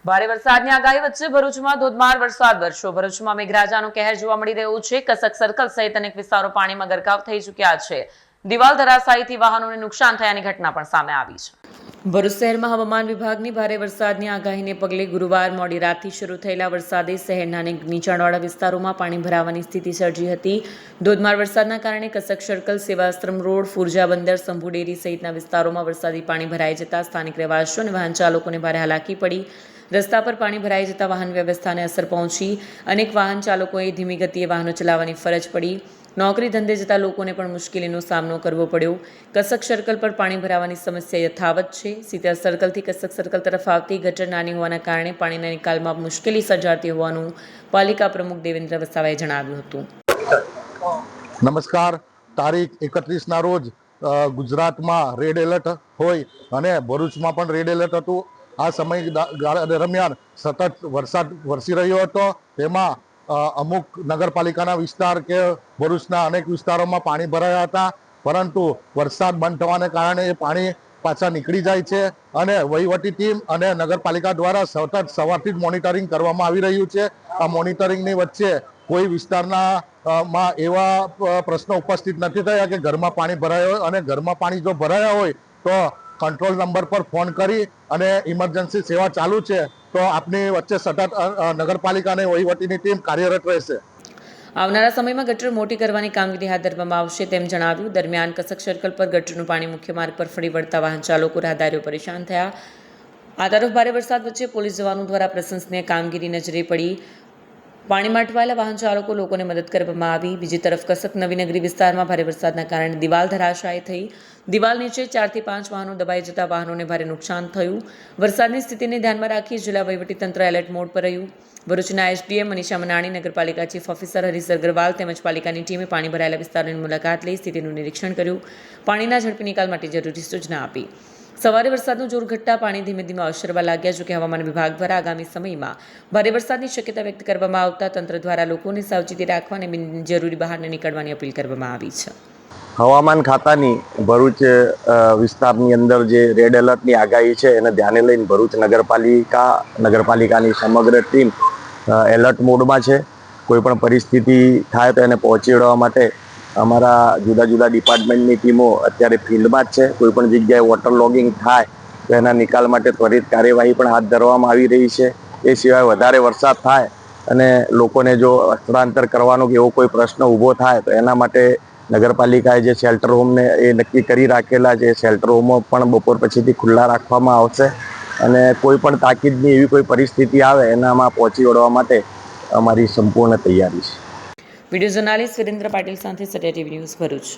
ભારે વરસાદની આગાહી વચ્ચે ભરૂચમાં ધોધમાર વરસાદ વરસ્યો। ભરૂચમાં મેઘરાજાનો કહેર જોવા મળી રહ્યો છે। કસક સર્કલ સહિત અનેક વિસ્તારો પાણીમાં ગરકાવ થઈ ચૂક્યા છે। દિવાલ ધરાશાયીથી વાહનોને નુકસાન થયાની ઘટના પણ સામે આવી છે। ભરૂચ શહેરમાં હવામાન વિભાગની ભારે વરસાદની આગાહીને પગલે ગુરુવાર મોડી રાતથી શરૂ થયેલા વરસાદે શહેરના અનેક નીચાણવાળા વિસ્તારોમાં પાણી ભરાવાની સ્થિતિ સર્જી હતી। ધોધમાર વરસાદના કારણે કસક સર્કલ, સેવાશ્રમ રોડ, ફુરજા બંદર, શંભુડેરી સહિતના વિસ્તારોમાં વરસાદી પાણી ભરાઈ જતા સ્થાનિક રહેવાસીઓ અને વાહન ચાલકોને ભારે હાલાકી પડી। રસ્તા પર પાણી ભરાઈ જતા વાહન વ્યવસ્થાને અસર પહોંચી। અનેક વાહન ચાલકોએ ધીમી ગતિએ વાહનો ચલાવવાની ફરજ પડી। નોકરી ધંધે જતા લોકોને પણ મુશ્કેલીનો સામનો કરવો પડ્યો। કસક સર્કલ પર પાણી ભરાવાની સમસ્યા યથાવત છે। સીતા સર્કલથી કસક સર્કલ તરફ આવતી ગટર નાની હોવાના કારણે પાણીના નિકાલમાં મુશ્કેલી સર્જાતી હોવાનું પાલિકા પ્રમુખ દેવેન્દ્ર વસાવાએ જણાવ્યું હતું। નમસ્કાર। તારીખ 31ના રોજ ગુજરાતમાં રેડ એલર્ટ હોય અને ભરૂચમાં પણ રેડ એલર્ટ હતું। આ સમયગાળા દરમિયાન સતત વરસાદ વરસી રહ્યો હતો। તેમાં અમુક નગરપાલિકાના વિસ્તાર કે ભરૂચના અનેક વિસ્તારોમાં પાણી ભરાયા હતા, પરંતુ વરસાદ બંધ થવાને કારણે એ પાણી પાછા નીકળી જાય છે અને વહીવટી ટીમ અને નગરપાલિકા દ્વારા સતત સવારથી જ મોનિટરિંગ કરવામાં આવી રહ્યું છે। આ મોનિટરિંગની વચ્ચે કોઈ વિસ્તારના માં એવા પ્રશ્નો ઉપસ્થિત નથી થયા કે ઘરમાં પાણી ભરાયા હોય, અને ઘરમાં પાણી જો ભરાયા હોય તો કંટ્રોલ નંબર પર ફોન કરી અને ઇમરજન્સી સેવા ચાલુ છે, તો આપની વચ્ચે સતત નગરપાલિકા અને વહીવટીની ટીમ કાર્યરત રહેશે। આવનારા સમયમાં ગટર મોટી કરવાની કામગીરી હાથ ધરવામાં આવશે તેમ જણાવ્યું। દરમિયાન કસક સર્કલ પર ગટરનું પાણી મુખ્ય માર્ગ પર ફરી વળતા વાહન ચાલકો રાહદારીઓ પરેશાન થયા। આ તરફ ભારે વરસાદ વચ્ચે પોલીસ જવાનો દ્વારા પ્રશંસનીય કામગીરી નજરે પડી। પાણીમાં અટવાયેલા વાહન ચાલકો લોકોને મદદ કરવામાં આવી। બીજી તરફ કસક નવીનગરી વિસ્તારમાં ભારે વરસાદના કારણે દિવાલ ધરાશાયી થઈ। દિવાલ નીચે 4 થી 5 વાહનો દબાઈ જતા વાહનોને ભારે નુકસાન થયું। વરસાદની સ્થિતિને ધ્યાનમાં રાખી જિલ્લા વહીવટીતંત્ર એલર્ટ મોડ પર રહ્યું। ભરૂચના એસડીએમ મનીષા મનાણી, નગરપાલિકા ચીફ ઓફિસર હરીશ અગ્રવાલ તેમજ પાલિકાની ટીમે પાણી ભરાયેલા વિસ્તારોની મુલાકાત લઈ સ્થિતિનું નિરીક્ષણ કર્યું। પાણીના ઝડપી નિકાલ માટે જરૂરી સૂચના આપી। સવારે વરસાદનું જોર ઘટતા પાણી ધીમે ધીમે ઓસરવા લાગ્યા। જોકે હવામાન વિભાગ દ્વારા આગામી સમયમાં ભારે વરસાદની શક્યતા વ્યક્ત કરવામાં આવતા તંત્ર દ્વારા લોકોને સાવચેતી રાખવા અને બિનજરૂરી બહાર ન નીકળવાની અપીલ કરવામાં આવી છે। હવામાન ખાતાની ભરૂચ વિસ્તારની અંદર જે રેડ એલર્ટની આગાહી છે એને ધ્યાને લઈને ભરૂચ નગરપાલિકાની સમગ્ર ટીમ એલર્ટ મોડમાં છે। કોઈપણ પરિસ્થિતિ થાય તો એને પહોંચી વળવા માટે અમારા જુદા જુદા ડિપાર્ટમેન્ટની ટીમો અત્યારે ફિલ્ડમાં જ છે। કોઈપણ જગ્યાએ વોટર લોગિંગ થાય તો એના નિકાલ માટે ત્વરિત કાર્યવાહી પણ હાથ ધરવામાં આવી રહી છે। એ સિવાય વધારે વરસાદ થાય અને લોકોને જો સ્થળાંતર કરવાનો કે એવો કોઈ પ્રશ્ન ઊભો થાય તો એના માટે નગરપાલિકાએ જે શેલ્ટર હોમને એ નક્કી કરી રાખેલા છે, શેલ્ટર હોમો પણ બપોર પછીથી ખુલ્લા રાખવામાં આવશે અને કોઈ પણ તાકીદની એવી કોઈ પરિસ્થિતિ આવે એનામાં પહોંચી વળવા માટે અમારી સંપૂર્ણ તૈયારી છે। વિડીયો જર્નાલિસ્ટ સુરેન્દ્ર પાટીલ સાથે સત્યા ટીવી ન્યૂઝ ભરૂચ।